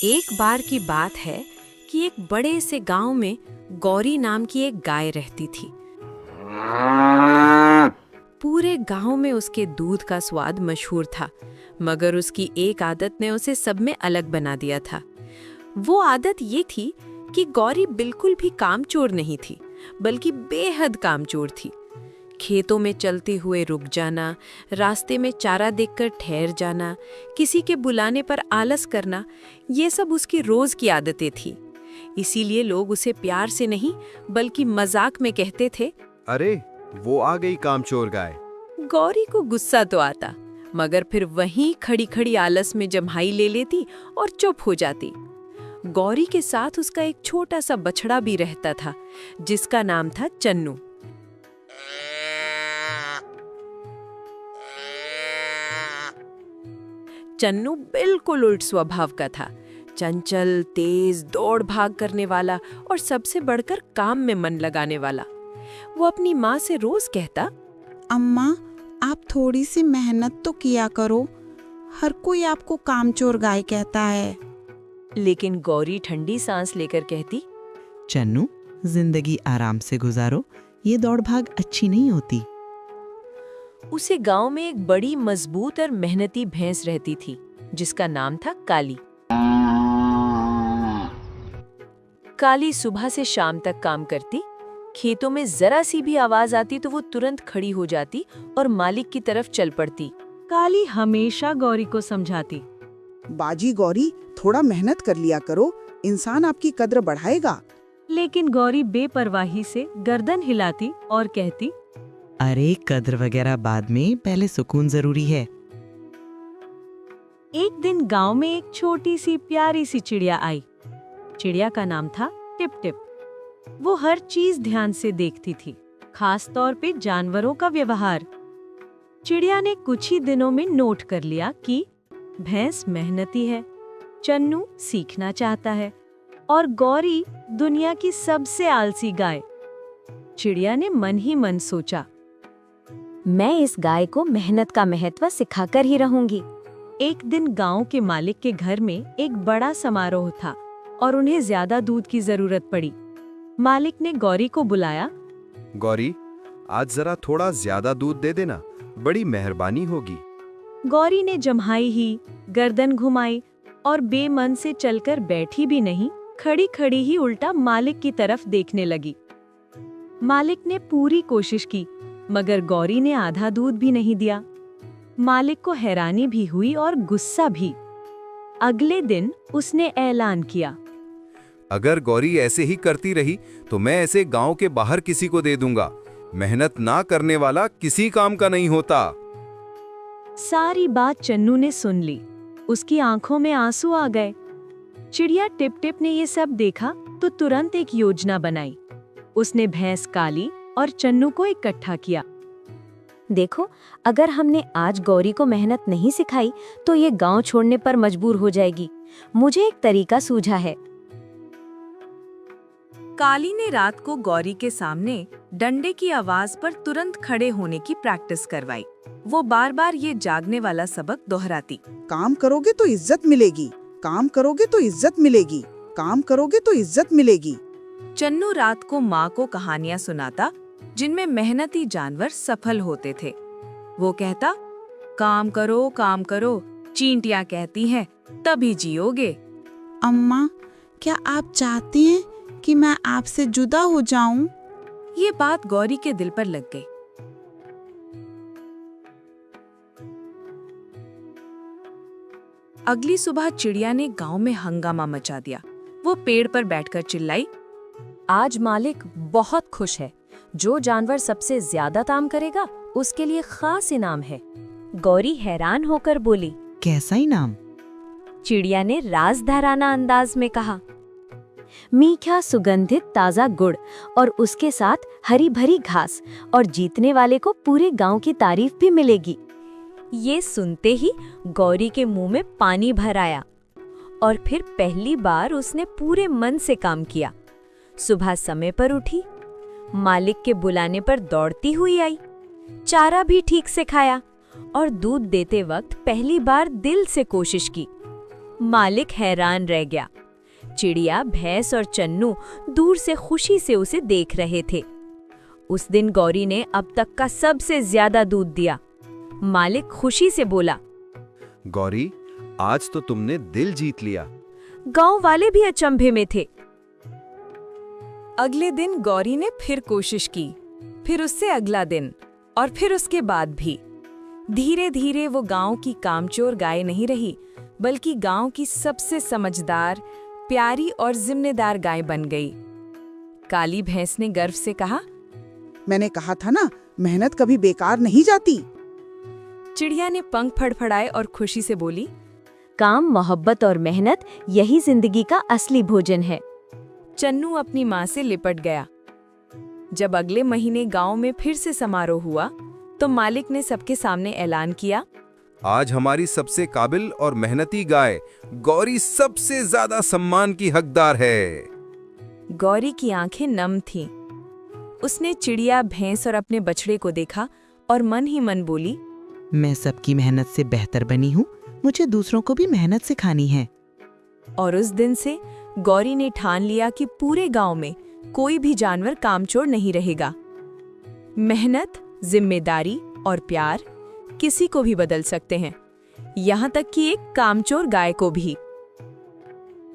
एक बार की बात है कि एक बड़े से गांव में गौरी नाम की एक गाय रहती थी। पूरे गांव में उसके दूध का स्वाद मशहूर था, मगर उसकी एक आदत ने उसे सब में अलग बना दिया था। वो आदत ये थी कि गौरी बिल्कुल भी कामचोर नहीं थी, बल्कि बेहद कामचोर थी। खेतों में चलते हुए रुक जाना, रास्ते में चारा देखकर ठहर जाना, किसी के बुलाने पर आलस करना, ये सब उसकी रोज की आदतें थी। इसीलिए लोग उसे प्यार से नहीं बल्कि मजाक में कहते थे, अरे वो आ गई कामचोर गाय। गौरी को गुस्सा तो आता, मगर फिर वहीं खड़ी खड़ी आलस में जम्हाई ले लेती और चुप हो जाती। गौरी के साथ उसका एक छोटा सा बछड़ा भी रहता था, जिसका नाम था चन्नू। चन्नू बिल्कुल उल्ट स्वभाव का था, चंचल, तेज, दौड़ भाग करने वाला और सबसे बढ़कर काम में मन लगाने वाला। वो अपनी माँ से रोज कहता, अम्मा, आप थोड़ी सी मेहनत तो किया करो, हर कोई आपको कामचोर गाय कहता है। लेकिन गौरी ठंडी सांस लेकर कहती, चन्नू, जिंदगी आराम से गुजारो, ये दौड़ भाग अच्छी नहीं होती। उसे गांव में एक बड़ी मजबूत और मेहनती भैंस रहती थी, जिसका नाम था काली। काली सुबह से शाम तक काम करती। खेतों में जरा सी भी आवाज आती तो वो तुरंत खड़ी हो जाती और मालिक की तरफ चल पड़ती। काली हमेशा गौरी को समझाती, बाजी गौरी, थोड़ा मेहनत कर लिया करो, इंसान आपकी कद्र बढ़ाएगा। लेकिन गौरी बेपरवाही से गर्दन हिलाती और कहती, अरे कद्र वगैरह बाद में, पहले सुकून जरूरी है। एक दिन गांव में एक छोटी सी प्यारी सी चिड़िया आई। चिड़िया का नाम था टिप टिप। वो हर चीज ध्यान से देखती थी, खास तौर पे जानवरों का व्यवहार। चिड़िया ने कुछ ही दिनों में नोट कर लिया कि भैंस मेहनती है, चन्नू सीखना चाहता है और गौरी दुनिया की सबसे आलसी गाय। चिड़िया ने मन ही मन सोचा, मैं इस गाय को मेहनत का महत्व सिखाकर ही रहूंगी। एक दिन गांव के मालिक के घर में एक बड़ा समारोह था और उन्हें ज्यादा दूध की जरूरत पड़ी। मालिक ने गौरी को बुलाया। गौरी, आज जरा थोड़ा ज्यादा दूध दे देना, बड़ी मेहरबानी होगी। गौरी ने जम्हाई ही, गर्दन घुमाई और बेमन से चलकर बैठी भी नहीं, खड़ी खड़ी ही उल्टा मालिक की तरफ देखने लगी। मालिक ने पूरी कोशिश की, मगर गौरी ने आधा दूध भी नहीं दिया। मालिक को हैरानी भी हुई और गुस्सा भी। अगले दिन उसने ऐलान किया, अगर गौरी ऐसे ही करती रही तो मैं ऐसे गांव के बाहर किसी को दे दूंगा। मेहनत ना करने वाला किसी काम का नहीं होता। सारी बात चन्नू ने सुन ली। उसकी आंखों में आंसू आ गए। चिड़िया टिप टिप ने ये सब देखा तो तुरंत एक योजना बनाई। उसने भैंस काली और चन्नू को इकट्ठा किया। देखो, अगर हमने आज गौरी को मेहनत नहीं सिखाई तो ये गांव छोड़ने पर मजबूर हो जाएगी। मुझे एक तरीका सूझा है। काली ने रात को गौरी के सामने डंडे की आवाज पर तुरंत खड़े होने की प्रैक्टिस करवाई। वो बार बार ये जागने वाला सबक दोहराती, काम करोगे तो इज्जत मिलेगी, काम करोगे तो इज्जत मिलेगी, काम करोगे तो इज्जत मिलेगी। चन्नू रात को माँ को कहानियाँ सुनाता, जिनमें मेहनती जानवर सफल होते थे। वो कहता, काम करो, चींटियाँ कहती हैं, तभी जियोगे। अम्मा, क्या आप चाहती हैं कि मैं आपसे जुदा हो जाऊं? ये बात गौरी के दिल पर लग गई। अगली सुबह चिड़िया ने गांव में हंगामा मचा दिया। वो पेड़ पर बैठकर चिल्लाई, आज मालिक बहुत खुश है। जो जानवर सबसे ज्यादा काम करेगा उसके लिए खास इनाम है। गौरी हैरान होकर बोली, कैसा इनाम? चिड़िया ने राजधराना अंदाज में कहा, मीठा सुगंधित ताजा गुड़ और उसके साथ हरी भरी घास, और जीतने वाले को पूरे गांव की तारीफ भी मिलेगी। ये सुनते ही गौरी के मुंह में पानी भर आया और फिर पहली बार उसने पूरे मन से काम किया। सुबह समय पर उठी, मालिक के बुलाने पर दौड़ती हुई आई, चारा भी ठीक से खाया और दूध देते वक्त पहली बार दिल से कोशिश की। मालिक हैरान रह गया। चिड़िया, भैंस और चन्नू दूर से खुशी से उसे देख रहे थे। उस दिन गौरी ने अब तक का सबसे ज्यादा दूध दिया। मालिक खुशी से बोला, गौरी, आज तो तुमने दिल जीत लिया। गांव वाले भी अचंभे में थे। अगले दिन गौरी ने फिर कोशिश की, फिर उससे अगला दिन और फिर उसके बाद भी। धीरे धीरे वो गांव की कामचोर गाय नहीं रही, बल्कि गांव की सबसे समझदार, प्यारी और जिम्मेदार गाय बन गई। काली भैंस ने गर्व से कहा, मैंने कहा था ना, मेहनत कभी बेकार नहीं जाती। चिड़िया ने पंख फड़फड़ाए और खुशी से बोली, काम, मोहब्बत और मेहनत, यही जिंदगी का असली भोजन है। चन्नू अपनी माँ से लिपट गया। जब अगले महीने गांव में फिर से समारोह हुआ, तो मालिक ने सबके सामने ऐलान किया, आज हमारी सबसे काबिल और मेहनती गाय गौरी सबसे ज्यादा सम्मान की हकदार है। गौरी की आंखें नम थीं। उसने चिड़िया, भैंस और अपने बछड़े को देखा और मन ही मन बोली, मैं सबकी मेहनत से बेहतर बनी हूँ, मुझे दूसरों को भी मेहनत सिखानी है। और उस दिन से गौरी ने ठान लिया कि पूरे गांव में कोई भी जानवर कामचोर नहीं रहेगा। मेहनत, जिम्मेदारी और प्यार किसी को भी बदल सकते हैं, यहाँ तक कि एक कामचोर गाय को भी।